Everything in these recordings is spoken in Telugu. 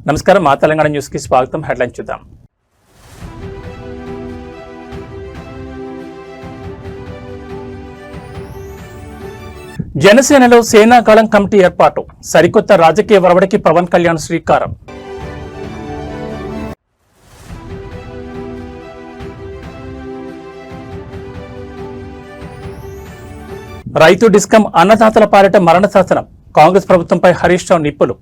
నమస్కారం, మా తెలంగాణ న్యూస్ కి స్వాగతం. హెడ్లైన్ చూద్దాం. జనసేనలో సేనాకాలం కమిటీ ఏర్పాటు, సరికొత్త రాజకీయ వరవడికి పవన్ కళ్యాణ్ శ్రీకారం. రైతు డిస్కం అన్నదాతల పాలిట మరణ శాసనం, కాంగ్రెస్ ప్రభుత్వంపై హరీష్ రావు నిప్పులు.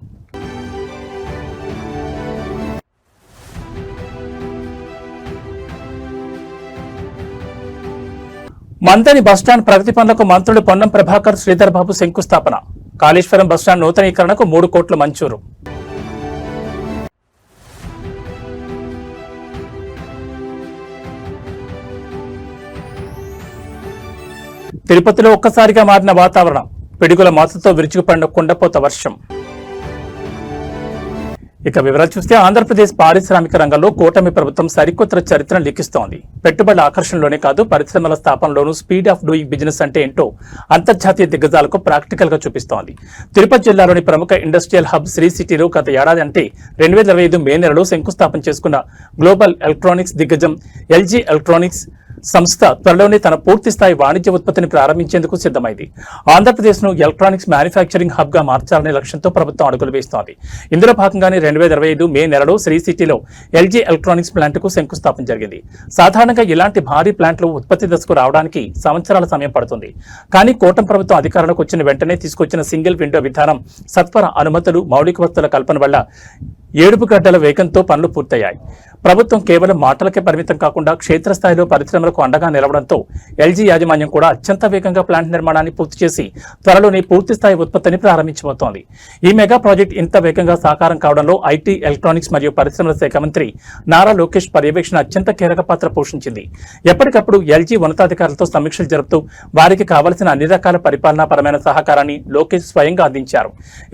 మంతని బస్టాండ్ ప్రగతి పనులకు మంత్రులు పొన్నం ప్రభాకర్, శ్రీధర్ బాబు శంకుస్థాపన. కాళేశ్వరం బస్టాండ్ నూతనీకరణకు 3 కోట్లు మంజూరు. తిరుపతిలో ఒక్కసారిగా మారిన వాతావరణం, పిడుగుల మాతతో విరుచుకుపడిన కుండపోత వర్షం. ఇక వివరాలు చూస్తే, ఆంధ్రప్రదేశ్ పారిశ్రామిక రంగంలో కూటమి ప్రభుత్వం సరికొత్త చరిత్రను లిఖిస్తోంది. పెట్టుబడుల ఆకర్షణలోనే కాదు, పరిశ్రమల స్థాపనలోనూ స్పీడ్ ఆఫ్ డూయింగ్ బిజినెస్ అంటే ఏంటో అంతర్జాతీయ దిగ్గజాలకు ప్రాక్టికల్ గా చూపిస్తోంది. తిరుపతి జిల్లాలోని ప్రముఖ ఇండస్ట్రియల్ హబ్ శ్రీ సిటీలో గత ఏడాది అంటే 2025 మే నెలలో శంకుస్థాపన చేసుకున్న గ్లోబల్ ఎలక్ట్రానిక్స్ దిగ్గజం ఎల్జీ ఎలక్ట్రానిక్స్ సంస్థ త్వరలోనే తన పూర్తి స్థాయి వాణిజ్య ఉత్పత్తిని ప్రారంభించేందుకు సిద్ధమైంది. ఆంధ్రప్రదేశ్ ను ఎలక్ట్రానిక్స్ మ్యానుఫ్యాక్చరింగ్ హబ్ గా మార్చాలనే లక్ష్యంతో ప్రభుత్వం అడుగులు వేస్తోంది. ఇందులో భాగంగానే 2025 మే నెలలో శ్రీ సిటీలో ఎల్జీ ఎలక్ట్రానిక్స్ ప్లాంట్ కు శంకుస్థాపన జరిగింది. సాధారణంగా ఇలాంటి భారీ ప్లాంట్లు ఉత్పత్తి దశకు రావడానికి సంవత్సరాల సమయం పడుతుంది. కానీ కూటమి ప్రభుత్వం అధికారంలోకి వచ్చిన వెంటనే తీసుకొచ్చిన సింగిల్ విండో విధానం, సత్వర అనుమతులు, మౌలిక వస్తువుల కల్పన వల్ల ఏడుపు గడ్డల వేగంతో పనులు పూర్తయ్యాయి. ప్రభుత్వం కేవలం మాటలకే పరిమితం కాకుండా క్షేత్రస్థాయిలో పరిశ్రమలకు అండగా నిలవడంతో ఎల్జీ యాజమాన్యం కూడా అత్యంత వేగంగా ప్లాంట్ నిర్మాణాన్ని పూర్తి చేసి త్వరలోనే పూర్తిస్థాయి ఉత్పత్తిని ప్రారంభించబోతోంది. ఈ మెగా ప్రాజెక్ట్ ఇంత వేగంగా సాకారం కావడంలో ఐటీ, ఎలక్ట్రానిక్స్ మరియు పరిశ్రమల శాఖ మంత్రి నారా లోకేష్ పర్యవేక్షణ అత్యంత కీలక పాత్ర పోషించింది. ఎప్పటికప్పుడు ఎల్జీ ఉన్నతాధికారులతో సమీక్షలు జరుపుతూ వారికి కావలసిన అన్ని రకాల పరిపాలనాపరమైన సహకారాన్ని లోకేష్ స్వయంగా అందించారు.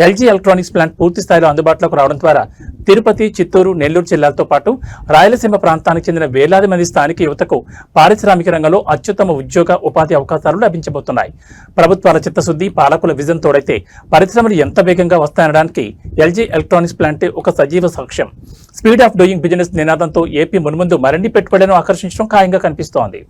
ఎల్జీ ఎలక్ట్రానిక్స్ ప్లాంట్ పూర్తి స్థాయిలో అందుబాటులోకి రావడం ద్వారా తిరుపతి, చిత్తూరు, నెల్లూరు జిల్లాలతో పాటు రాయలసీమ ప్రాంతానికి చెందిన వేలాది మంది స్థానిక యువతకు పారిశ్రామిక రంగంలో అత్యుత్తమ ఉద్యోగ, ఉపాధి అవకాశాలు లభించబోతున్నాయి. ప్రభుత్వాల చిత్తశుద్ధి, పాలకుల విజన్ తోడైతే పరిశ్రమలు ఎంత వేగంగా వస్తాయనడానికి ఎల్జీ ఎలక్ట్రానిక్స్ ప్లాంట్ ఒక సజీవ సాక్ష్యం. స్పీడ్ ఆఫ్ డూయింగ్ బిజినెస్ నినాదంతో ఏపీ మున్ముందు మరిన్ని పెట్టుబడులను ఆకర్షించడం ఖాయంగా కనిపిస్తోంది.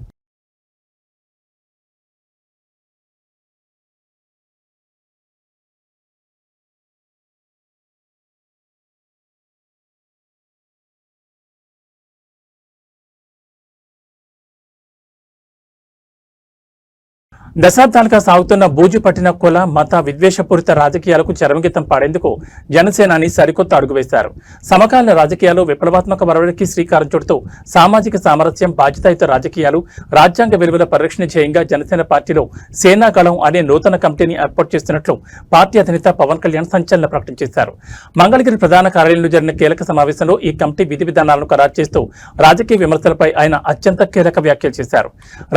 దశాబ్దాలుగా సాగుతున్న బూజు పట్టిన కుల, మత విద్వేషపూరిత రాజకీయాలకు చరమగీతం పాడేందుకు జనసేనాని సరికొత్త అడుగు వేశారు. సమకాలీన రాజకీయాల్లో విప్లవాత్మక వరవడికి శ్రీకారం చుడుతూ సామాజిక సామరస్యం, బాధ్యతాయుత రాజకీయాలు, రాజ్యాంగ విలువల పరిరక్షణ ధ్యేయంగా జనసేన పార్టీలో సేనాగళం అనే నూతన కమిటీని ఏర్పాటు చేస్తున్నట్లు పార్టీ అధినేత పవన్ కళ్యాణ్ సంచలన ప్రకటన చేశారు. మంగళగిరి ప్రధాన కార్యాలయంలో జరిగిన కీలక సమావేశంలో ఈ కమిటీ విధి విధానాలను ఖరారు చేస్తూ రాజకీయ విమర్శలపై ఆయన అత్యంత కీలక వ్యాఖ్యలు చేశారు.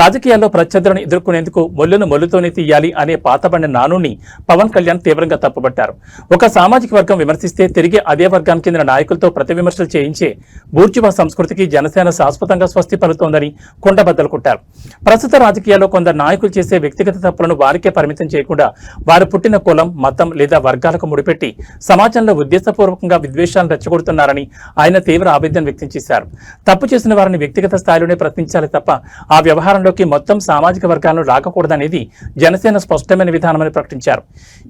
రాజకీయాల్లో ప్రత్యర్థులను ఎదుర్కొనేందుకు మొల్లును మొల్లుతోనే తీయాలి అనే పాతబడిన నానుని పవన్ కళ్యాణ్ తీవ్రంగా తప్పుపట్టారు. ఒక సామాజిక వర్గం విమర్శిస్తే తిరిగి అదే వర్గానికి చెందిన నాయకులతో ప్రతి విమర్శలు చేయించే బూర్జువా సంస్కృతికి జనసేన శాశ్వతంగా స్వస్తి పలుతోందని కుండబద్దలు కొట్టారు. ప్రస్తుత రాజకీయాల్లో కొందరు నాయకులు చేసే వ్యక్తిగత తప్పులను వారికే పరిమితం చేయకుండా వారు పుట్టిన కులం, మతం లేదా వర్గాలకు ముడిపెట్టి సమాజంలో ఉద్దేశపూర్వకంగా విద్వేషాలను రెచ్చగొడుతున్నారని ఆయన తీవ్ర ఆవేదన వ్యక్తం చేశారు. తప్పు చేసిన వారిని వ్యక్తిగత స్థాయిలోనే ప్రశ్నించాలి తప్ప ఆ వ్యవహారంలోకి మొత్తం సామాజిక వర్గాలను రాకూడదని అనేది జనసేన స్పష్టమైన విధానమని ప్రకటించారు.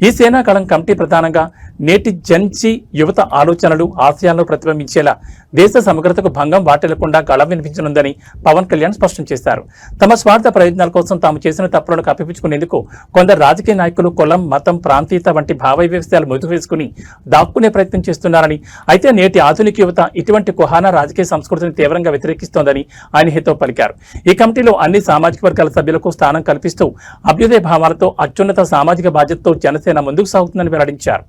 ఈ సేనాకాలం కమిటీ ప్రధానంగా నేటి జన్జీ యువత ఆలోచనలు, ఆశయాలను ప్రతిబింబించేలా దేశ సమగ్రతకు భంగం వాటిల్లకుండా గళం వినిపించనుందని పవన్ కళ్యాణ్ స్పష్టం చేశారు. తమ స్వార్థ ప్రయోజనాల కోసం తాము చేసిన తప్పులను కప్పిపుచ్చుకునేందుకు కొందరు రాజకీయ నాయకులు కులం, మతం, ప్రాంతీయత వంటి భావ వ్యవస్థలు ముదుగు వేసుకుని దాక్కునే ప్రయత్నం చేస్తున్నారని, అయితే నేటి ఆధునిక యువత ఇటువంటి కుహానా రాజకీయ సంస్కృతిని తీవ్రంగా వ్యతిరేకిస్తోందని ఆయన హితవు పలికారు. ఈ కమిటీలో అన్ని సామాజిక వర్గాల సభ్యులకు స్థానం కల్పిస్తూ అభ్యుదయ భావాలతో అత్యున్నత సామాజిక బాధ్యతతో జనసేన ముందుకు సాగుతుందని వెల్లడించారు.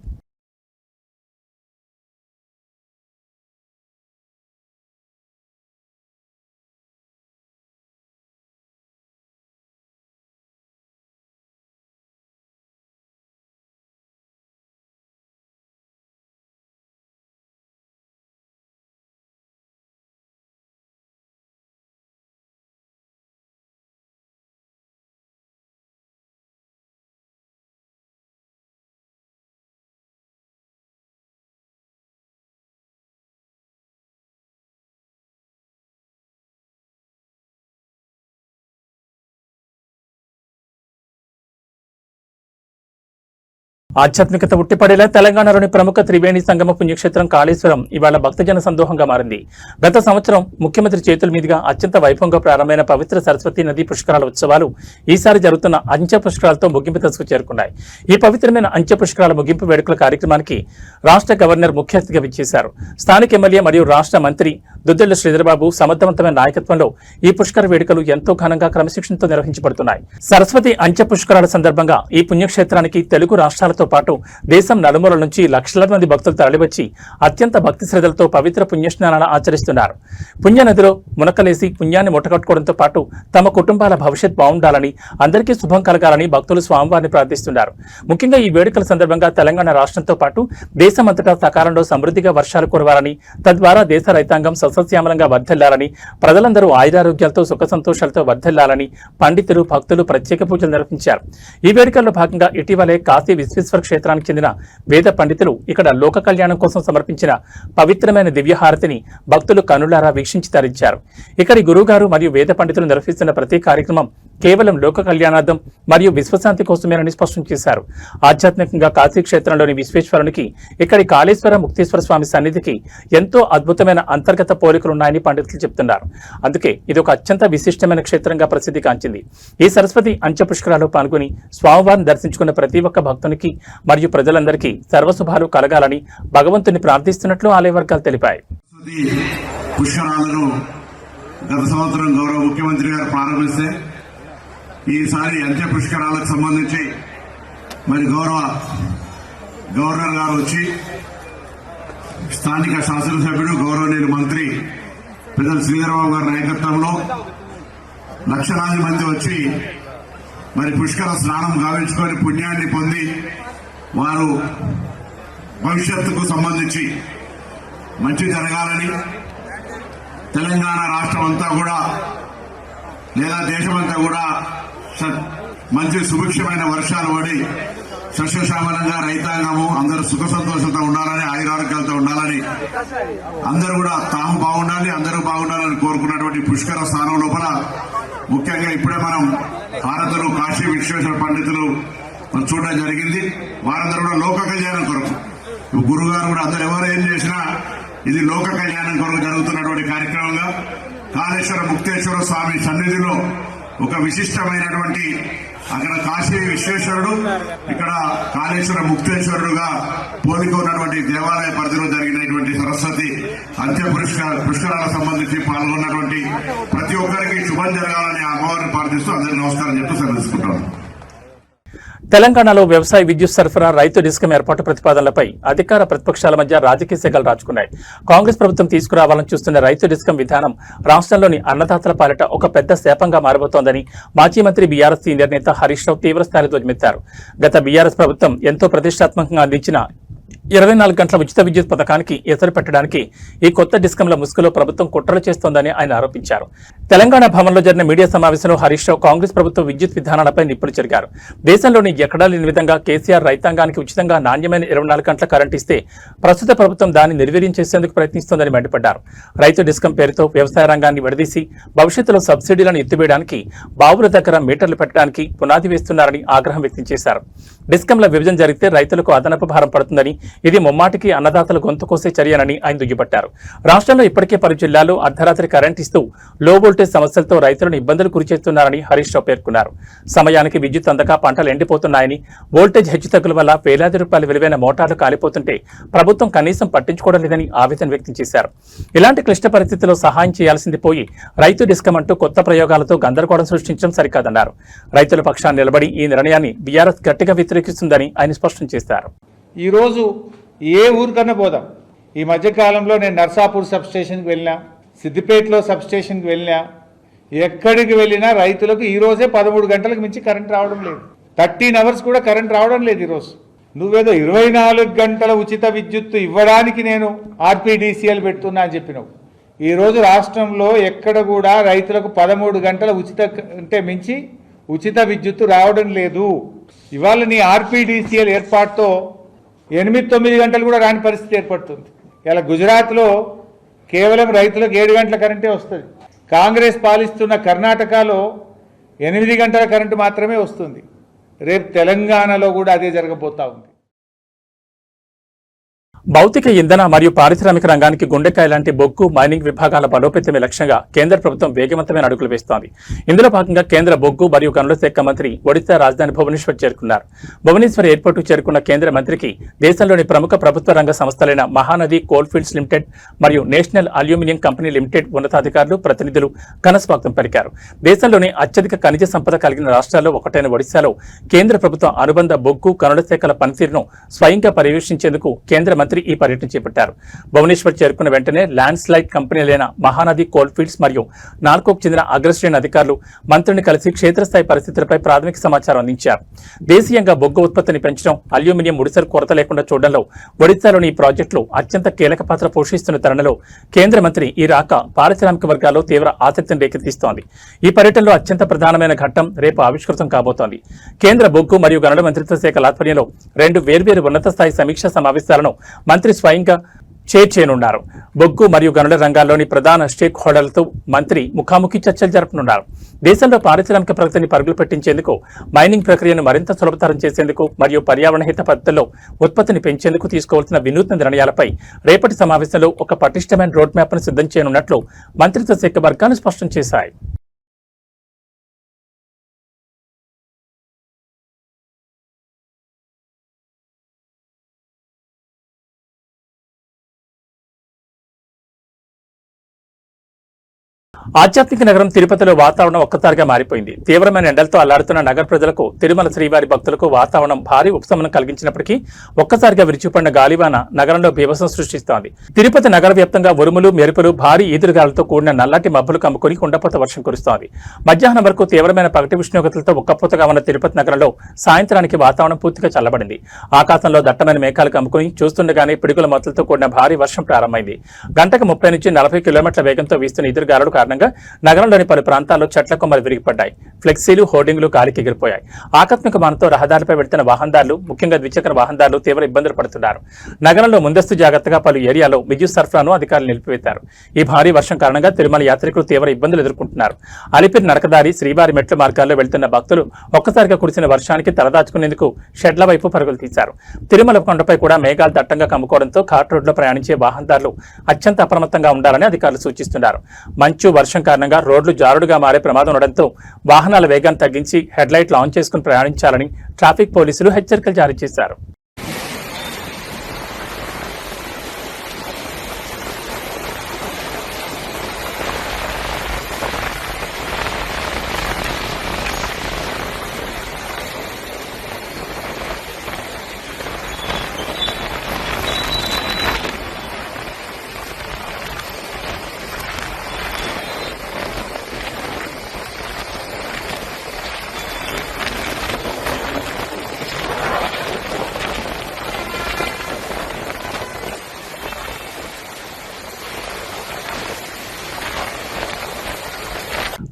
ఆధ్యాత్మికత ఉట్టిపడేలా తెలంగాణలోని ప్రముఖ త్రివేణి సంగమ పుణ్యక్షేత్రం కాళేశ్వరం ఇవాళ భక్తజన సందోహంగా మారింది. గత సంవత్సరం ముఖ్యమంత్రి చేతుల మీదుగా అత్యంత వైభవంగా ప్రారంభమైన పవిత్ర సరస్వతి నదీ పుష్కరాల ఉత్సవాలు ఈసారి జరుగుతున్న అంచె పుష్కరాలతో ముగింపు దశకు చేరుకున్నాయి. ఈ పవిత్రమైన అంచె పుష్కరాల ముగింపు వేడుకల కార్యక్రమానికి రాష్ట్ర గవర్నర్ ముఖ్య అతిథిగా విచ్చేశారు. స్థానిక ఎమ్మెల్యే మరియు రాష్ట్ర మంత్రి దుద్దెళ్ల శ్రీధరబాబు సమర్థవంతమైన నాయకత్వంలో ఈ పుష్కర వేడుకలు ఎంతో ఘనంగా క్రమశిక్షణతో నిర్వహించబడుతున్నాయి. సరస్వతి అంచె పుష్కరాల సందర్భంగా ఈ పుణ్యక్షేత్రానికి తెలుగు రాష్ట్రాలతో పాటు దేశం నలుమూలల నుంచి లక్షలాది మంది భక్తులు తరలివచ్చి అత్యంత భక్తి శ్రద్ధలతో పవిత్ర పుణ్యస్నానాలు ఆచరిస్తున్నారు. పుణ్యనదిలో మునకలేసి పుణ్యాన్ని ముట్టగట్టుకోవడంతో పాటు తమ కుటుంబాల భవిష్యత్ బాగుండాలని, అందరికీ శుభం కలగాలని భక్తులు స్వామివారిని ప్రార్థిస్తున్నారు. ముఖ్యంగా ఈ వేడుకల సందర్భంగా తెలంగాణ రాష్ట్రంతో పాటు దేశమంతటా సకాలంలో సమృద్ధిగా వర్షాలు కురవాలని, తద్వారా దేశ రైతాంగం సస్యశ్యామలంగా వర్ధిల్లాలని, ప్రజలందరూ ఆయురారోగ్యాలతో సుఖ సంతోషాలతో వర్ధిల్లాలని పండితులు, భక్తులు ప్రత్యేక పూజలు నిర్వహించారు. ఈ వేడుకల్లో భాగంగా ఇటీవలే కాశీ విశ్వేశ్వర క్షేత్రానికి చెందిన వేద పండితులు ఇక్కడ లోక కళ్యాణం కోసం సమర్పించిన పవిత్రమైన దివ్యహారతిని భక్తులు కనులారా వీక్షించి తరించారు. ఇక్కడి గురువుగారు మరియు వేద పండితులు నిర్వహిస్తున్న ప్రతి కార్యక్రమం కేవలం లోక కళ్యాణార్థం మరియు విశ్వశాంతి కోసమేనని స్పష్టం చేశారు. ఆధ్యాత్మికంగా కాశీ క్షేత్రంలోని విశ్వేశ్వరునికి, ఇక్కడి కాళేశ్వర ముక్తేశ్వర స్వామి సన్నిధికి ఎంతో అద్భుతమైన అంతర్గత పోలికలున్నాయని పండితులు చెప్తున్నారు. అందుకే ఇది ఒక అత్యంత విశిష్టమైన క్షేత్రంగా ప్రసిద్ధి కాంచింది. ఈ సరస్వతి అంచె పుష్కరాల్లో పాల్గొని స్వామివారిని దర్శించుకున్న ప్రతి ఒక్క భక్తునికి మరియు ప్రజలందరికీ సర్వశుభాలు కలగాలని భగవంతుని ప్రార్థిస్తున్నట్లు ఆలయ వర్గాలు తెలిపాయి. గత సంవత్సరం గౌరవ ముఖ్యమంత్రి గారు ప్రారంభిస్తే ఈసారి అంచె పుష్కరాలకు సంబంధించి మరి గౌరవ గవర్నర్ గారు వచ్చి స్థానిక శాసనసభ్యుడు గౌరవనీయులు మంత్రి పెద్దల శ్రీధరబాబు గారి నాయకత్వంలో లక్షలాది మంది వచ్చి మరి పుష్కర స్నానం గావించుకొని పుణ్యాన్ని పొంది వారు భవిష్యత్తుకు సంబంధించి మంచి జరగాలని, తెలంగాణ రాష్ట్రం అంతా కూడా లేదా దేశమంతా కూడా మంచి సుభిక్షమైన వర్షాలు పడి సస్యశ్యామలంగా రైతాంగము అందరూ సుఖ సంతోషంతో ఉండాలని, ఆయురారోగ్యాలతో ఉండాలని, అందరూ కూడా తాము బాగుండాలి, అందరూ బాగుండాలని కోరుకున్నటువంటి పుష్కర స్థానం లోపల ముఖ్యంగా ఇప్పుడే మనం భారతులు కాశీ విశ్వేశ్వర పండితులు చూడడం జరిగింది. వారందరూ కూడా లోక కళ్యాణం కొరకు, గురుగారు కూడా అందరు ఎవరు ఏం చేసినా ఇది లోక కళ్యాణం కొరకు జరుగుతున్నటువంటి కార్యక్రమంగా కాళేశ్వర ముక్తేశ్వర స్వామి సన్నిధిలో ఒక విశిష్టమైనటువంటి అక్కడ కాశీ విశ్వేశ్వరుడు, ఇక్కడ కాళేశ్వర ముక్తేశ్వరుడుగా పోలిక ఉన్నటువంటి దేవాలయ పరిధిలో జరిగినటువంటి సరస్వతి అంత్య పుష్కరాలకు సంబంధించి పాల్గొన్నటువంటి ప్రతి ఒక్కరికి శుభం జరగాలని అమ్మవారిని ప్రార్థిస్తూ అందరికీ నమస్కారం చెప్తూ సెలవుకుంటాను. తెలంగాణలో వ్యవసాయ విద్యుత్ సరఫరా, రైతు డిస్కం ఏర్పాటు ప్రతిపాదనలపై అధికార ప్రతిపక్షాల మధ్య రాజకీయ సెగలు రాచుకున్నాయి. కాంగ్రెస్ ప్రభుత్వం తీసుకురావాలని చూస్తున్న రైతు డిస్కం విధానం రాష్ట్రంలోని అన్నదాతల పాలిట ఒక పెద్ద శాపంగా మారబోతోందని మాజీ మంత్రి బీఆర్ఎస్ సీనియర్ నేత హరీష్ రావు తీవ్రస్థాయిలో ధ్వజమెత్తారు. గత బీఆర్ఎస్ ప్రభుత్వం ఎంతో ప్రతిష్టాత్మకంగా అందించిన 24 గంటల ఉచిత విద్యుత్ పథకానికి ఎసరు పెట్టడానికి ఈ కొత్త డిస్కంల ముసుగులో ప్రభుత్వం కుట్రలు చేస్తోందని ఆయన ఆరోపించారు. తెలంగాణ భవన్లో జరిగిన మీడియా సమావేశంలో హరీష్ రావు కాంగ్రెస్ ప్రభుత్వ విద్యుత్ విధానాలపై నిప్పులు చెరిగారు. దేశంలోని ఎక్కడా లేని విధంగా కేసీఆర్ రైతాంగానికి ఉచితంగా నాణ్యమైన 24 గంటల కరెంట్ ఇస్తే ప్రస్తుత ప్రభుత్వం దాన్ని నిర్వీర్యం చేసేందుకు ప్రయత్నిస్తోందని మండిపడ్డారు. రైతు డిస్కం పేరుతో వ్యవసాయ రంగాన్ని విడదీసి భవిష్యత్తులో సబ్సిడీలను ఎత్తివేయడానికి, బావుల దగ్గర మీటర్లు పెట్టడానికి పునాది వేస్తున్నారని ఆగ్రహం వ్యక్తం చేశారు. డిస్కంల విభజన జరిగితే రైతులకు అదనపు భారం పడుతుందని, ఇది ముమ్మాటికి అన్నదాతల గొంతు కోసే చర్యనని ఆయన దుయ్యబట్టారు. రాష్ట్రంలో ఇప్పటికే పలు జిల్లాల్లో అర్ధరాత్రి కరెంట్ ఇస్తూ లో వోల్టేజ్ సమస్యలతో రైతులను ఇబ్బందులు గురిచేస్తున్నారని హరీష్ రావు పేర్కొన్నారు. సమయానికి విద్యుత్ అందక పంటలు ఎండిపోతున్నాయని, వోల్టేజ్ హెచ్చుతగ్గుల వల్ల వేలాది రూపాయల విలువైన మోటార్లు కాలిపోతుంటే ప్రభుత్వం కనీసం పట్టించుకోవడం లేదని ఆవేదన వ్యక్తం చేశారు. ఇలాంటి క్లిష్ట పరిస్థితుల్లో సహాయం చేయాల్సింది పోయి రైతు డిస్కం అంటూ కొత్త ప్రయోగాలతో గందరగోళం సృష్టించడం సరికాదన్నారు. రైతుల పక్షాన్ని నిలబడి ఈ నిర్ణయాన్ని బీఆర్ఎస్ గట్టిగా వ్యతిరేకిస్తుందని ఆయన స్పష్టం చేశారు. ఈరోజు ఏ ఊరికన్నా పోదాం. ఈ మధ్యకాలంలో నేను నర్సాపూర్ సబ్ స్టేషన్కి వెళ్ళినా, సిద్దిపేటలో సబ్ స్టేషన్కి వెళ్ళినా, ఎక్కడికి వెళ్ళినా రైతులకు ఈరోజే 13 గంటలకు మించి కరెంట్ రావడం లేదు. 13 అవర్స్ కూడా కరెంట్ రావడం లేదు. ఈరోజు నువ్వేదో 24 గంటల ఉచిత విద్యుత్తు ఇవ్వడానికి నేను ఆర్పీడీసీఎల్ పెడుతున్నా అని చెప్పినావు. ఈరోజు రాష్ట్రంలో ఎక్కడ కూడా రైతులకు 13 గంటల ఉచిత అంటే మించి ఉచిత విద్యుత్తు రావడం లేదు. ఇవాళ నీ ఆర్పీడీసీఎల్ ఏర్పాటుతో 8-9 గంటలు కూడా రాని పరిస్థితి ఏర్పడుతుంది. ఇలా గుజరాత్లో కేవలం రైతులకు 7 గంటల కరెంటే వస్తుంది. కాంగ్రెస్ పాలిస్తున్న కర్ణాటకలో 8 గంటల కరెంటు మాత్రమే వస్తుంది. రేపు తెలంగాణలో కూడా అదే జరగబోతా ఉంది. భౌతిక ఇంధన మరియు పారిశ్రామిక రంగానికి గుండెకాయ లాంటి బొగ్గు మైనింగ్ విభాగాల బలోపేతమే లక్ష్యంగా కేంద్ర ప్రభుత్వం వేగవంతమైన అడుగులు వేస్తోంది. ఇందులో భాగంగా కేంద్ర బొగ్గు మరియు గనుల శాఖ మంత్రి ఒడిశా రాజధాని భువనేశ్వర్ చేరుకున్నారు. భువనేశ్వర్ ఎయిర్పోర్టు చేరుకున్న కేంద్ర మంత్రికి దేశంలోని ప్రముఖ ప్రభుత్వ రంగ సంస్థలైన మహానది కోల్ ఫీల్డ్స్ లిమిటెడ్ మరియు నేషనల్ అల్యూమినియం కంపెనీ లిమిటెడ్ ఉన్నతాధికారులు ప్రతినిధులు ఘనస్వాగతం పలికారు. దేశంలోని అత్యధిక ఖనిజ సంపద కలిగిన రాష్ట్రాల్లో ఒకటైన ఒడిశాలో కేంద్ర ప్రభుత్వం అనుబంధ బొగ్గు గనుల శాఖల పనితీరును స్వయంగా పర్యవేక్షించేందుకు కేంద్ర మంత్రి ఈ పర్యటన చేపట్టారు. భువనేశ్వర్ చేరుకున్న వెంటనే ల్యాండ్ స్లైడ్ కంపెనీలైన మహానది కోల్ ఫీల్డ్స్ మరియు నాల్కోకు చెందిన అగ్రశ్రేణి అధికారులు మంత్రిని కలిసి క్షేత్రస్థాయి పరిస్థితులపై ప్రాథమిక సమాచారం అందించారు. దేశీయంగా బొగ్గు ఉత్పత్తిని పెంచడం, అల్యూమినియం ముడిసరు కొరత లేకుండా చూడడంలో ఒడిశాలోని ఈ ప్రాజెక్టులు అత్యంత కీలక పాత్ర పోషిస్తున్న తరుణంలో కేంద్ర మంత్రి ఈ రాక పారిశ్రామిక వర్గాల్లో తీవ్ర ఆసక్తిని రేకెత్తిస్తోంది. ఈ పర్యటనలో అత్యంత ప్రధానమైన ఘట్టం రేపు ఆవిష్కృతం కాబోతోంది. కేంద్ర బొగ్గు మరియు గనుల మంత్రిత్వ శాఖ ఆధ్వర్యంలో 2 వేర్వేరు ఉన్నత స్థాయి సమీక్షా సమావేశాలను మంత్రి స్వయంగా చేయనున్నారు. బొగ్గు మరియు గనుల రంగాల్లోని ప్రధాన స్టేక్ హోల్డర్లతో మంత్రి ముఖాముఖి చర్చలు జరపనున్నారు. దేశంలో పారిశ్రామిక ప్రగతిని పరుగులు పెట్టించేందుకు, మైనింగ్ ప్రక్రియను మరింత సులభతరం చేసేందుకు మరియు పర్యావరణ హిత పద్ధతుల్లో ఉత్పత్తిని పెంచేందుకు తీసుకోవాల్సిన వినూత్న నిర్ణయాలపై రేపటి సమావేశంలో ఒక పటిష్టమైన రోడ్ మ్యాప్ను సిద్ధం చేయనున్నట్లు మంత్రిత్వ శాఖ వర్గాలు స్పష్టం చేశాయి. ఆధ్యాత్మిక నగరం తిరుపతిలో వాతావరణం ఒక్కసారిగా మారిపోయింది. తీవ్రమైన ఎండలతో అల్లాడుతున్న నగర ప్రజలకు, తిరుమల శ్రీవారి భక్తులకు వాతావరణం భారీ ఉపశమనం కలిగించినప్పటికీ ఒక్కసారిగా విరిచిపడిన గాలివాన నగరంలో బీభత్సం సృష్టిస్తోంది. తిరుపతి నగర వ్యాప్తంగా ఉరుములు, మెరుపులు, భారీ ఈదురుగాలతో కూడిన నల్లటి మబ్బులు కమ్ముకుని కుండపోత వర్షం కురుస్తోంది. మధ్యాహ్నం వరకు తీవ్రమైన పగటి ఉష్ణోగ్రతలతో ఉక్కపోతగా ఉన్న తిరుపతి నగరంలో సాయంత్రానికి వాతావరణం పూర్తిగా చల్లబడింది. ఆకాశంలో దట్టమైన మేఘాలు కమ్ముకుని చూస్తుండగానే పిడుగుల మొత్తలతో కూడిన భారీ వర్షం ప్రారంభమైంది. గంటకు 30 నుంచి 40 కిలోమీటర్ల వేగంతో వీస్తున్న ఈదురుగాలుల కారణంగా నగరంలోని పలు ప్రాంతాల్లో చెట్ల కొమ్మలు విరిగిపడ్డాయి. ఫ్లెక్సీలు, హోర్డింగ్లు గాలికి ఎగిరిపోయాయి. ఆకస్మిక వానతో రహదారిపై వెళ్తున్న వాహనదారులు, ముఖ్యంగా ద్విచక్ర వాహనదారులు తీవ్ర ఇబ్బందులు పడుతున్నారు. నగరంలో ముందస్తు జాగ్రత్తగా పలు ఏరియాలో విద్యుత్ సరఫరాను అధికారులు నిలిపివేశారు. ఈ భారీ వర్షం కారణంగా తిరుమల యాత్రికులు తీవ్ర ఇబ్బందులు ఎదుర్కొంటున్నారు. అలిపిరి నడకదారి, శ్రీవారి మెట్ల మార్గాల్లో వెళ్తున్న భక్తులు ఒక్కసారిగా కురిసిన వర్షానికి తలదాచుకునేందుకు షెడ్ల వైపు పరుగులు తీశారు. తిరుమల కొండపై కూడా మేఘాలు దట్టంగా కమ్ముకోవడంతో ఘాట్ రోడ్లో ప్రయాణించే వాహనదారులు అత్యంత అప్రమత్తంగా ఉండాలని అధికారులు సూచిస్తున్నారు. మంచు, వర్షం కారణంగా రోడ్లు జారుడుగా మారే ప్రమాదం ఉండడంతో వాహనాల వేగాన్ని తగ్గించి హెడ్ లైట్లు ఆన్ చేసుకుని ప్రయాణించాలని ట్రాఫిక్ పోలీసులు హెచ్చరికలు జారీ చేశారు.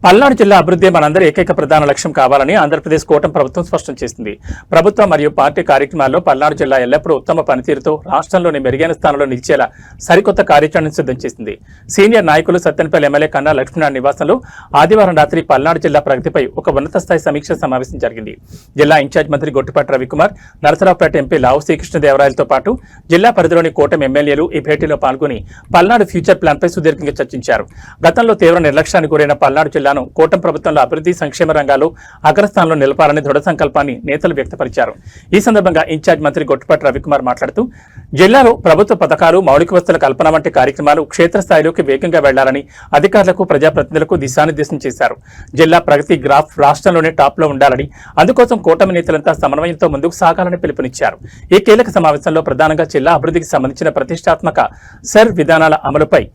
పల్నాడు జిల్లా అభివృద్ధి మనందరి ఏకైక ప్రధాన లక్ష్యం కావాలని ఆంధ్రప్రదేశ్ కూటమి ప్రభుత్వం స్పష్టం చేసింది. ప్రభుత్వం మరియు పార్టీ కార్యక్రమాల్లో పల్నాడు జిల్లా ఎల్లప్పుడూ ఉత్తమ పనితీరుతో రాష్ట్రంలోని మెరుగైన స్థానంలో నిలిచేలా సరికొత్త కార్యాచరణను సిద్ధం చేసింది. సీనియర్ నాయకులు సత్తెనపల్లి ఎమ్మెల్యే కన్నా లక్ష్మీనారాయణ నివాసంలో ఆదివారం రాత్రి పల్నాడు జిల్లా ప్రగతిపై ఒక ఉన్నత స్థాయి సమీక్ష సమావేశం జరిగింది. జిల్లా ఇన్ఛార్జ్ మంత్రి గొట్టిపాటి రవికుమార్, నరసరావుపేట ఎంపీ లావు శ్రీకృష్ణదేవరాయలతో పాటు జిల్లా పరిధిలోని కూటమి ఎమ్మెల్యేలు ఈ భేటీలో పాల్గొని పల్నాడు ఫ్యూచర్ ప్లాన్పై సుదీర్ఘంగా చర్చించారు. గతంలో తీవ్ర నిర్లక్ష్యానికి గురైన పల్నాడు జిల్లాను కూటమి ప్రభుత్వంలో అభివృద్ధి, సంక్షేమ రంగాల్లో అగ్రస్థానంలో నిలపాలని దృఢ సంకల్పాన్ని నేతలు వ్యక్తపరిచారు. ఈ సందర్భంగా ఇన్ఛార్జ్ మంత్రి గొట్టిపాటి రవికుమార్ మాట్లాడుతూ జిల్లాలో ప్రభుత్వ పథకాలు, మౌలిక వసతుల కల్పన వంటి కార్యక్రమాలు క్షేత్రస్థాయిలోకి వేగంగా వెళ్లాలని అధికారులకు, ప్రజాప్రతినిధులకు దిశానిర్దేశం చేశారు. జిల్లా ప్రగతి గ్రాఫ్ రాష్ట్రంలోనే టాప్ లో ఉండాలని, అందుకోసం కూటమి నేతలంతా సమన్వయంతో ముందుకు సాగాలని పిలుపునిచ్చారు. ఈ కీలక సమావేశంలో ప్రధానంగా జిల్లా అభివృద్ధికి సంబంధించిన ప్రతిష్టాత్మక సర్ విధానాల అమలుపై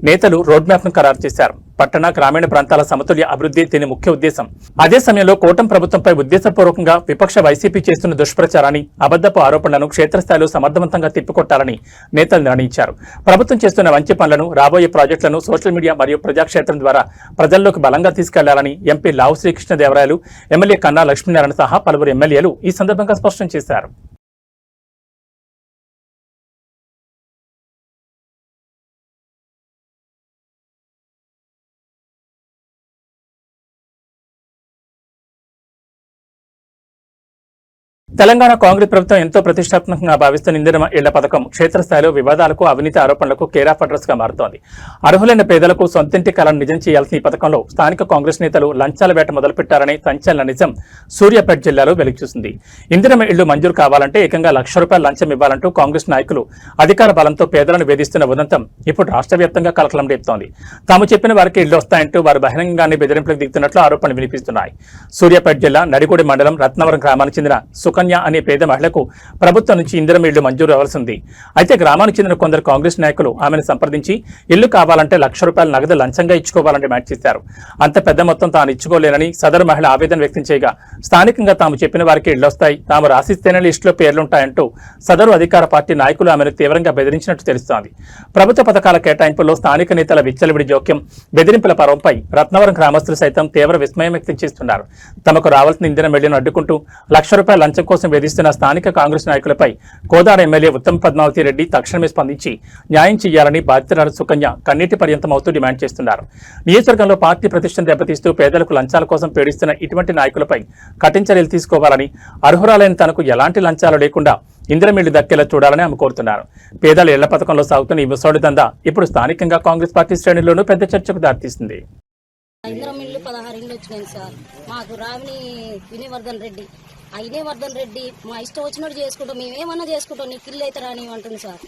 నేతలు రోడ్ మ్యాప్ ను ఖరారు చేశారు. పట్టణ, గ్రామీణ ప్రాంతాల సమతుల్య అభివృద్ధి దీని ముఖ్య ఉద్దేశం. అదే సమయంలో కూటమి ప్రభుత్వంపై ఉద్దేశపూర్వకంగా విపక్ష వైసీపీ చేస్తున్న దుష్ప్రచారాన్ని, అబద్ధపు ఆరోపణలను క్షేత్రస్థాయిలో సమర్థవంతంగా తిప్పికొట్టాలని నేతలు నిర్ణయించారు. ప్రభుత్వం చేస్తున్న మంచి పనులను, రాబోయే ప్రాజెక్టులను సోషల్ మీడియా మరియు ప్రజాక్షేత్రం ద్వారా ప్రజల్లోకి బలంగా తీసుకెళ్లాలని ఎంపీ లావు శ్రీకృష్ణదేవరాయలు, ఎమ్మెల్యే కన్నా లక్ష్మీనారాయణ సహా పలువురు ఎమ్మెల్యేలు ఈ సందర్భంగా స్పష్టం చేశారు. తెలంగాణ కాంగ్రెస్ ప్రభుత్వం ఎంతో ప్రతిష్టాత్మకంగా భావిస్తున్న ఇందిరమ్మ ఇళ్ల పథకం క్షేత్రస్థాయిలో వివాదాలకు, అవినీతి ఆరోపణలకు కేర్ ఆఫ్ అడ్రస్ గా మారుతోంది. అర్హులైన పేదలకు సొంతింటి కలను నిజం చేయాల్సిన ఈ పథకంలో స్థానిక కాంగ్రెస్ నేతలు లంచాల వేట మొదలుపెట్టారనే సంచలన నిజం సూర్యాపేట జిల్లాలో వెలుగుచూసింది. ఇందిరమ్మ ఇళ్లు మంజూరు కావాలంటే ఏకంగా ₹1,00,000 లంచం ఇవ్వాలంటూ కాంగ్రెస్ నాయకులు అధికార బలంతో పేదలను వేధిస్తున్న ఉదంతం ఇప్పుడు రాష్ట్ర వ్యాప్తంగా కలకలం రేపుతోంది. తాము చెప్పిన వారికి ఇళ్లు వస్తాయంటూ వారు బహిరంగంగానే బెదిరింపులకు దిగుతున్నట్లు ఆరోపణలు వినిపిస్తున్నాయి. సూర్యాపేట జిల్లా నడిగూడి మండలం రత్నవరం గ్రామానికి చెందిన సుకన్య అనే పేద మహిళకు ప్రభుత్వం నుంచి ఇందిరమ్మ ఇళ్లు మంజూరు అవ్వాల్సింది. అయితే గ్రామానికి చెందిన కొందరు కాంగ్రెస్ నాయకులు ఆమెను సంప్రదించి ఇల్లు కావాలంటే ₹1,00,000 నగదు లంచంగా ఇచ్చుకోవాలని డిమాండ్ చేశారు. అంత పెద్ద మొత్తం తాను ఇచ్చుకోలేనని సదరు మహిళ ఆవేదన వ్యక్తం చేయగా స్థానికంగా తాము చెప్పిన వారికి ఇళ్లొస్తాయి, తాము రాసిస్తేనే లిస్టులో పేర్లుంటాయంటూ సదరు అధికార పార్టీ నాయకులు ఆమెను తీవ్రంగా బెదిరించినట్టు తెలుస్తోంది. ప్రభుత్వ పథకాల కేటాయింపుల్లో స్థానిక నేతల విచ్చలవిడి జోక్యం, బెదిరింపుల పర్వంపై రత్నవరం గ్రామస్తులు సైతం తీవ్ర విస్మయం వ్యక్తం చేస్తున్నారు. తమకు రావాల్సిన ఇందిరమ్మ ఇళ్లను అడ్డుకుంటూ ₹1,00,000 లంచం కోసం వేధిస్తున్న స్థానిక కాంగ్రెస్ నాయకులపై కోదాడ ఎమ్మెల్యే ఉత్తమ్ పద్మావతి రెడ్డి తక్షణమే స్పందించి న్యాయం చేయాలని బాధితురాలు సుకన్య కన్నీటి పర్యంతమవుతూ డిమాండ్ చేస్తున్నారు. నియోజకవర్గంలో పార్టీ ప్రతిష్టను దెబ్బతీస్తూ పేదలకు లంచాల కోసం పీడిస్తున్న ఇటువంటి నాయకులపై కఠిన చర్యలు తీసుకోవాలని, అర్హురాలైన తనకు ఎలాంటి లంచాలు లేకుండా ఇందిరమ్మ ఇళ్లు దక్కేలా చూడాలని ఆమె కోరుతున్నారు. పేదల ఇళ్ల పథకంలో సాగుతున్న ఈ ముసోడి దందా ఇప్పుడు స్థానికంగా కాంగ్రెస్ పార్టీ శ్రేణుల్లోనూ పెద్ద చర్చకు దారితీస్తుంది. ఇందిరమ్మ ఇల్లు 16 ఇండ్లు వచ్చినాయి సార్. మాకు రావిని వినయవర్ధన్ రెడ్డి, ఆ వినయవర్ధన్ రెడ్డి మా ఇష్టం వచ్చినట్టు చేసుకుంటాం, మేమేమన్నా చేసుకుంటాం, నీకు ఇల్లు అయితే రాని అంటుంది సార్.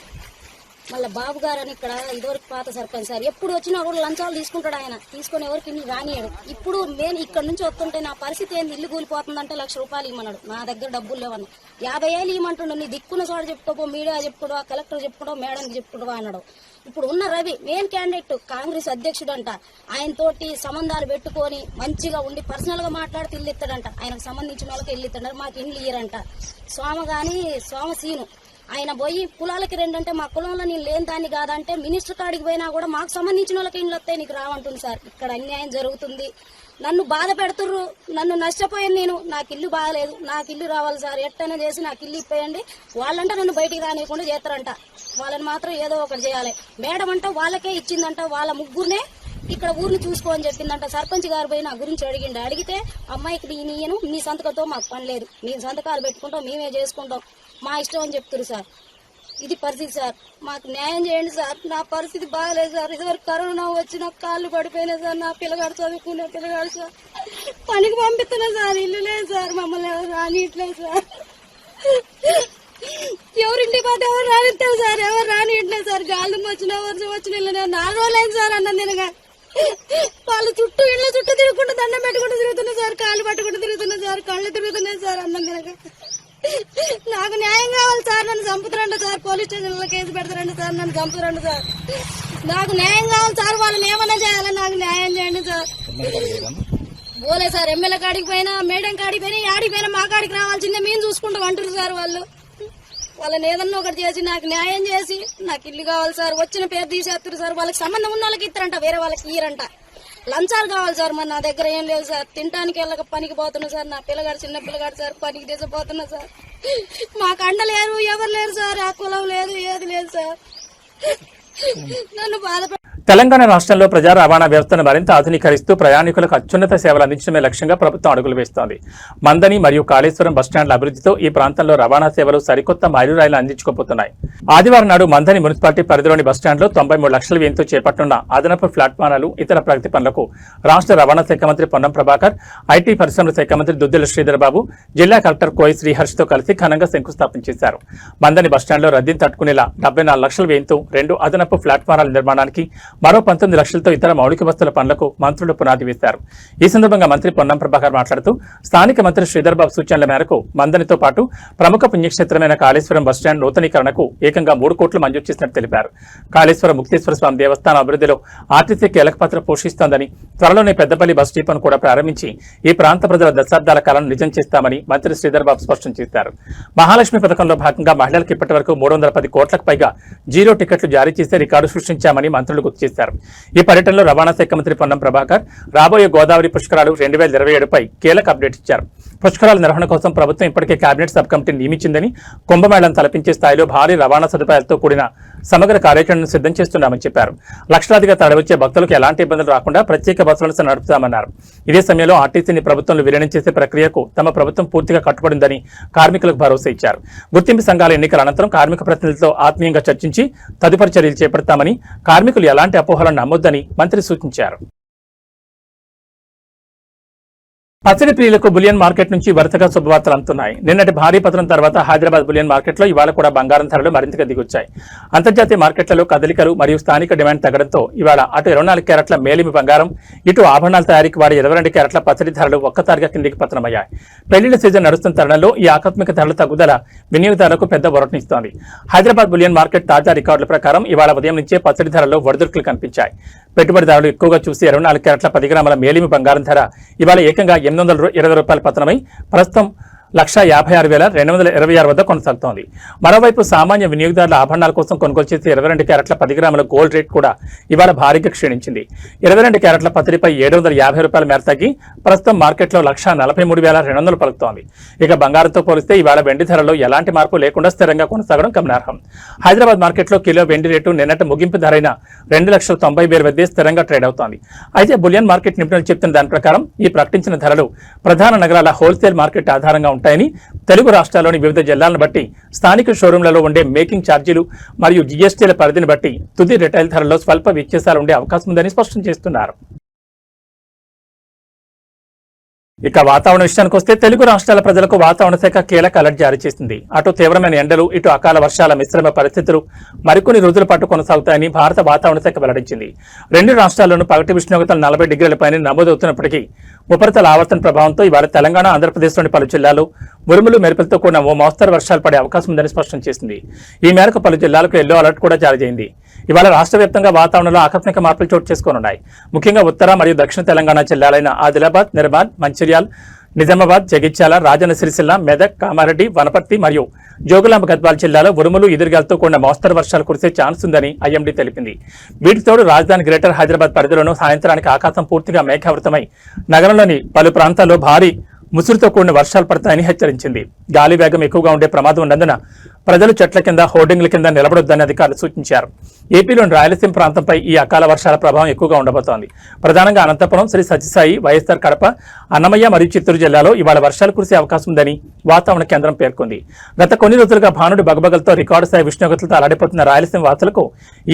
మళ్ళీ బాబు గారు అని ఇక్కడ ఇదివరకు పాత సర్పంచ్ సార్, ఎప్పుడు వచ్చినా కూడా లంచాలు తీసుకుంటాడు. ఆయన తీసుకొని ఎవరికి ఇల్లు రానియాడు. ఇప్పుడు నేను ఇక్కడ నుంచి వస్తుంటే నా పరిస్థితి ఏంది, ఇల్లు కూలిపోతుందంటే ₹1,00,000 ఇవ్వమన్నాడు. నా దగ్గర డబ్బులు లేవన్నా. 50,000 ఇవ్వమంటుండు. నీ దిక్కున్న చోట చెప్పుకోపో, మీడియా చెప్పుకోవా, కలెక్టర్ చెప్పుకోవడం, మేడంకి చెప్పుకోవా అన్నాడు. ఇప్పుడు ఉన్న రవి మెయిన్ క్యాండిడేట్, కాంగ్రెస్ అధ్యక్షుడు అంట. ఆయన తోటి సంబంధాలు పెట్టుకొని మంచిగా ఉండి పర్సనల్ గా మాట్లాడితే ఇల్లు ఇస్తాడంట. ఆయనకు సంబంధించిన వాళ్ళకి ఇల్లు ఇస్తాడు, మాకు ఇల్లు ఇయ్యరంట. సోమ సీను ఆయన పోయి కులాలకి 2 అంటే మా కులంలో నేను లేని దాన్ని కాదంటే మినిస్టర్ కాడికి పోయినా కూడా మాకు సంబంధించిన వాళ్ళకి ఇల్లు వస్తాయి, నీకు రావంటుంది సార్. ఇక్కడ అన్యాయం జరుగుతుంది. నన్ను బాధ పెడుతుర్రు, నన్ను నష్టపోయాను నేను. నాకు ఇల్లు బాగలేదు, నాకు ఇల్లు రావాలి సార్, ఎట్టైనా చేసి నాకు ఇల్లు ఇప్పేయండి. వాళ్ళంటే నన్ను బయటికి రానియకుండా చేస్తారంట. వాళ్ళని మాత్రం ఏదో ఒకటి చేయాలి. మేడం అంట వాళ్ళకే ఇచ్చిందంట, వాళ్ళ ముగ్గురునే ఇక్కడ ఊరిని చూసుకోని చెప్పిందంట. సర్పంచ్ గారు పోయి నా గురించి అడిగిండు. అడిగితే అమ్మాయికి నేను నీ సంతకంతో మాకు పని లేదు, నీ సంతకాలు పెట్టుకుంటాం, మేమే చేసుకుంటాం, మా ఇష్టం అని చెప్తున్నారు సార్. ఇది పరిస్థితి సార్, మాకు న్యాయం చేయండి సార్. నా పరిస్థితి బాగలేదు సార్. ఇదివరకు కరోనా వచ్చి నాకు కాళ్ళు పడిపోయినాయి సార్. నా పిల్లగాడు చదువుకునే పిల్లగాడు సార్, పనికి పంపిస్తున్నా సార్. ఇల్లు లేదు సార్, మమ్మల్ని ఎవరు రానియట్లేదు సార్. ఎవరింటికి పోతే ఎవరు రానిస్తారు సార్, ఎవరు రానియట్లేదు సార్. గాలి వచ్చిన వర్షం వచ్చిన ఇల్లు 4 రోజులైంది సార్ అన్నం తినగా. వాళ్ళ చుట్టూ ఇళ్ళ చుట్టూ తిరుగుకుంటూ దండం పెట్టుకుంటూ తిరుగుతున్నా సార్, కాళ్ళు పట్టుకుంటూ తిరుగుతున్నా సార్, కళ్ళు తిరుగుతున్నాయి సార్ అన్నం తినగా. నాకు న్యాయం కావాలి సార్. నన్ను చంపుతారంట సార్, పోలీస్ స్టేషన్ లో కేసు పెడతారంట సార్, నన్ను చంపుతారంట సార్. నాకు న్యాయం కావాలి సార్. వాళ్ళని ఏమన్నా చేయాలని నాకు న్యాయం చేయండి సార్. పోలే సార్, ఎమ్మెల్యే కాడికి పోయినా, మేడం కాడికి పోయినా, యాడికి పోయినా మా కాడికి రావాల్సిందే, మేము చూసుకుంటాం అంటారు సార్ వాళ్ళు. వాళ్ళని ఏదన్నా ఒకటి చేసి నాకు న్యాయం చేసి నాకు ఇల్లు కావాలి సార్. వచ్చిన పేరు తీసేస్తారు సార్. వాళ్ళకి సంబంధం ఉన్న వాళ్ళకి ఇస్తారంట, వేరే వాళ్ళకి ఇయ్యరంట. లంచాలు కావాలి సార్. మరి నా దగ్గర ఏం లేదు సార్. తినడానికి వెళ్ళక పనికి పోతున్నా సార్. నా పిల్లగాడు చిన్న పిల్లగాడు సార్, పనికి తీసిపోతున్నా సార్. మాకు అండ లేరు, ఎవరు లేరు సార్. ఆ కులం లేదు, ఏది లేదు సార్. నన్ను బాధ తెలంగాణ రాష్ట్రంలో ప్రజా రవాణా వ్యవస్థను మరింత ఆధునీకరిస్తూ ప్రయాణికులకు అత్యున్నత సేవలు అందించడమే లక్ష్యంగా ప్రభుత్వం అడుగులు వేస్తోంది. మందని మరియు కాళేశ్వరం బస్టాండ్ల అభివృద్ధితో ఈ ప్రాంతంలో రవాణా సేవలు సరికొత్త మైలురాయిలు అందించుకోబోతున్నాయి. ఆదివారం నాడు మందని మున్సిపాలిటీ పరిధిలోని బస్టాండ్లో 93 లక్షల వ్యయంతో చేపట్టనున్న అదనపు ప్లాట్ఫారాలు, ఇతర ప్రగతి పనులకు రాష్ట్ర రవాణా శాఖ మంత్రి పొన్నం ప్రభాకర్, ఐటీ పరిశ్రమల శాఖ మంత్రి దుద్దిల శ్రీధర్ బాబు, జిల్లా కలెక్టర్ కోయి శ్రీహర్షితో కలిసి ఘనంగా శంకుస్థాపన చేశారు. మందని బస్టాండ్లో రద్దీని తట్టుకునేలా 74 లక్షల వ్యయంతో 2 అదనపు ప్లాట్ఫారాల నిర్మాణానికి, మరో 19 లక్షలతో ఇతర మౌలిక వస్తువుల పనులకు మంత్రులు పునాది వేశారు. ఈ సందర్భంగా మంత్రి పొన్నం ప్రభాకర్ మాట్లాడుతూ స్థానిక మంత్రి శ్రీధర్ బాబు సూచనల మేరకు మందనితో పాటు ప్రముఖ పుణ్యక్షేత్రమైన కాళేశ్వరం బస్టాండ్ నూతనీకరణకు ఏకంగా 3 కోట్లు మంజూరు చేసినట్టు తెలిపారు. కాళేశ్వరం ముక్తేశ్వర స్వామి దేవస్థానం అభివృద్ధిలో ఆర్టీసీ కీలక పాత్ర పోషిస్తోందని, త్వరలోనే పెద్దపల్లి బస్ డిపోను కూడా ప్రారంభించి ఈ ప్రాంత ప్రజల దశాబ్దాల కలను నిజం చేస్తామని మంత్రి శ్రీధర్ బాబు స్పష్టం చేశారు. మహాలక్ష్మి పథకంలో భాగంగా మహిళలకు ఇప్పటి వరకు 310 కోట్లకు పైగా జీరో టికెట్లు జారీ చేసే రికార్డు సృష్టించామని మంత్రులు గుర్తు చేశారు. ఈ పర్యటనలో రవాణా శాఖ మంత్రి పొన్నం ప్రభాకర్ రాబోయే గోదావరి పుష్కరాలు 2027పై కీలక అప్డేట్ ఇచ్చారు. పుష్కరాల నిర్వహణ కోసం ప్రభుత్వం ఇప్పటికే కేబినెట్ సబ్ కమిటీని నియమించిందని, కుంభమేళను తలపించే స్థాయిలో భారీ రవాణా సదుపాయాలతో కూడిన సమగ్ర కార్యాచరణను సిద్ధం చేస్తున్నామని చెప్పారు. లక్షలాదిగా తరలివచ్చే భక్తులకు ఎలాంటి ఇబ్బందులు రాకుండా ప్రత్యేక బస్సులను నడుపుతామన్నారు. ఇదే సమయంలో ఆర్టీసీని ప్రభుత్వంలో విలీనం చేసే ప్రక్రియకు తమ ప్రభుత్వం పూర్తిగా కట్టుబడిందని కార్మికులకు భరోసా ఇచ్చారు. గుర్తింపు సంఘాల ఎన్నికల అనంతరం కార్మిక ప్రతినిధులతో ఆత్మీయంగా చర్చించి తదుపరి చర్యలు చేపడతామని, కార్మికులు ఎలాంటి అపోహలను నమ్మొద్దని మంత్రి సూచించారు. పచ్చడి ప్రియులకు బులియన్ మార్కెట్ నుంచి వరుసగా శుభవార్తలు అందుతున్నాయి. నిన్నటి భారీ పతనం తర్వాత హైదరాబాద్ బులియన్ మార్కెట్లో ఇవాళ కూడా బంగారం ధరలు మరింతగా దిగొచ్చాయి. అంతర్జాతీయ మార్కెట్లలో కదలికలు మరియు స్థానిక డిమాండ్ తగ్గడంతో ఇవాళ అటు 24 క్యారెట్ల మేలిమి బంగారం, ఇటు ఆభరణాల తయారీకి వాడే 22 క్యారెట్ల పచ్చడి ధరలు ఒక్కసారిగా కిందికి పతనమయ్యాయి. పెళ్లిళ్ల సీజన్ నడుస్తున్న తరుణంలో ఈ ఆకస్మిక ధరల తగ్గుదల వినియోగదారులకు పెద్ద ఊరటనిస్తోంది. హైదరాబాద్ బులియన్ మార్కెట్ తాజా రికార్డుల ప్రకారం ఇవాళ ఉదయం నుంచే పచ్చడి ధరల్లో ఒడిదుడుకులు కనిపించాయి. పెట్టుబడిదారులు ఎక్కువగా చూసి 24 క్యారెట్ల 10 గ్రాముల మేలిమి బంగారం ధర ఇవాళ ఏకంగా 820 రూపాయల పతనమై ప్రస్తుతం 1,56,226 వద్ద కొనసాగుతోంది. మరోవైపు సామాన్య వినియోగదారుల ఆభరణాల కోసం కొనుగోలు చేసే 22 క్యారెట్ల 10 గ్రాముల గోల్డ్ రేట్ కూడా ఇవాళ భారీగా క్షీణించింది. 22 క్యారెట్ల పత్తిపై 750 రూపాయల మేర తగ్గి ప్రస్తుతం మార్కెట్లో 1,43,200 పలుకుతోంది. ఇక బంగారంతో పోలిస్తే ఇవాళ వెండి ధరలో ఎలాంటి మార్పు లేకుండా స్థిరంగా కొనసాగడం గమనార్హం. హైదరాబాద్ మార్కెట్లో కిలో వెండి రేటు నిన్నటి ముగింపు ధరైన 2,90,000 వద్దే స్థిరంగా ట్రేడ్ అవుతోంది. అయితే బులియన్ మార్కెట్ నిపుణులు చెప్తున్న దాని ప్రకారం ఈ ప్రకటించిన ధరలు ప్రధాన నగరాల హోల్సేల్ మార్కెట్ ఆధారంగా ఉంటాయని, తెలుగు రాష్ట్రాల్లోని వివిధ జిల్లాలను బట్టి స్థానిక షోరూంలలో ఉండే మేకింగ్ ఛార్జీలు మరియు జీఎస్టీల పరిధిని బట్టి తుది రిటైల్ ధరల్లో స్వల్ప వ్యత్యాసాలు ఉండే అవకాశం ఉందని స్పష్టం చేస్తున్నారు. ఇక వాతావరణ విషయానికి వస్తే తెలుగు రాష్ట్రాల ప్రజలకు వాతావరణ శాఖ కీలక అలర్ట్ జారీ చేసింది. అటు తీవ్రమైన ఎండలు, ఇటు అకాల వర్షాల మిశ్రమ పరిస్థితులు మరికొన్ని రోజుల పాటు కొనసాగుతాయని భారత వాతావరణ శాఖ వెల్లడించింది. 2 రాష్ట్రాల్లోనూ పగటి ఉష్ణోగ్రతలు 40 డిగ్రీలపైనే నమోదవుతున్నప్పటికీ ఉపరితల ఆవర్తన ప్రభావంతో ఇవాళ తెలంగాణ, ఆంధ్రప్రదేశ్లోని పలు జిల్లాలు ఉరుములు మెరుపులతో కూడిన ఓ మోస్తరు వర్షాలు పడే అవకాశం ఉందని స్పష్టం చేసింది. ఈ మేరకు పలు జిల్లాలకు ఎల్లో అలర్ట్ కూడా జారీ అయింది. ఇవాళ రాష్ట్ర వ్యాప్తంగా వాతావరణంలో ఆకస్మిక మార్పులు చోటు చేసుకోనున్నాయి. ముఖ్యంగా ఉత్తర మరియు దక్షిణ తెలంగాణ జిల్లాలైన ఆదిలాబాద్, నిర్మల్, మంచిర్యాల్, నిజామాబాద్, జగిత్యాల, రాజన్న సిరిసిల్ల, మెదక్, కామారెడ్డి, వనపర్తి మరియు జోగులాంబ గద్వాల జిల్లాలో ఉరుములు, ఎదురుగాలతో కూడిన మోస్తరు వర్షాలు కురిసే ఛాన్స్ ఉందని ఐఎండీ తెలిపింది. వీటితోడు రాజధాని గ్రేటర్ హైదరాబాద్ పరిధిలోనూ సాయంత్రానికి ఆకాశం పూర్తిగా మేఘావృతమై నగరంలోని పలు ప్రాంతాల్లో భారీ ముసురుతో కూడిన వర్షాలు పడతాయని హెచ్చరించింది. గాలి వేగం ఎక్కువగా ఉండే ప్రమాదం ఉన్నందున ప్రజలు చెట్ల కింద, హోర్డింగ్ల కింద నిలబడొద్దని అధికారులు సూచించారు. ఏపీలోని రాయలసీమ ప్రాంతంపై ఈ అకాల వర్షాల ప్రభావం ఎక్కువగా ఉండబోతోంది. ప్రధానంగా అనంతపురం, శ్రీ సత్యసాయి, వైఎస్ఆర్ కడప, అన్నమయ్య మరియు చిత్తూరు జిల్లాలో ఇవాళ వర్షాలు కురిసే అవకాశం ఉందని వాతావరణ కేంద్రం పేర్కొంది. గత కొన్ని రోజులుగా భానుడి బగబగలతో రికార్డు స్థాయి ఉష్ణోగ్రతలతో అలడిపోతున్న రాయలసీమ వాసులకు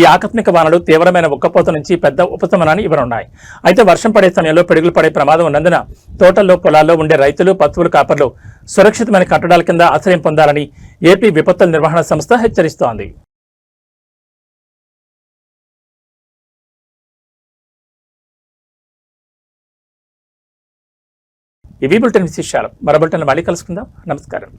ఈ ఆకస్మిక వానలు తీవ్రమైన ఉక్కపోత నుంచి పెద్ద ఉపశమనాన్ని ఇవ్వనున్నాయి. అయితే వర్షం పడే సమయంలో పిడుగులు పడే ప్రమాదం ఉన్నందున తోటల్లో, పొలాల్లో ఉండే రైతులు, పశువుల కాపర్లు సురక్షితమైన కట్టడాల కింద ఆశ్రయం పొందాలని ఏపీ విపత్తుల నిర్వహణ సంస్థ హెచ్చరిస్తోంది. ఇవి బులెటిన్ విశేషాలు. మరో బులెటిన్లో మళ్ళీ కలుసుకుందాం. నమస్కారం.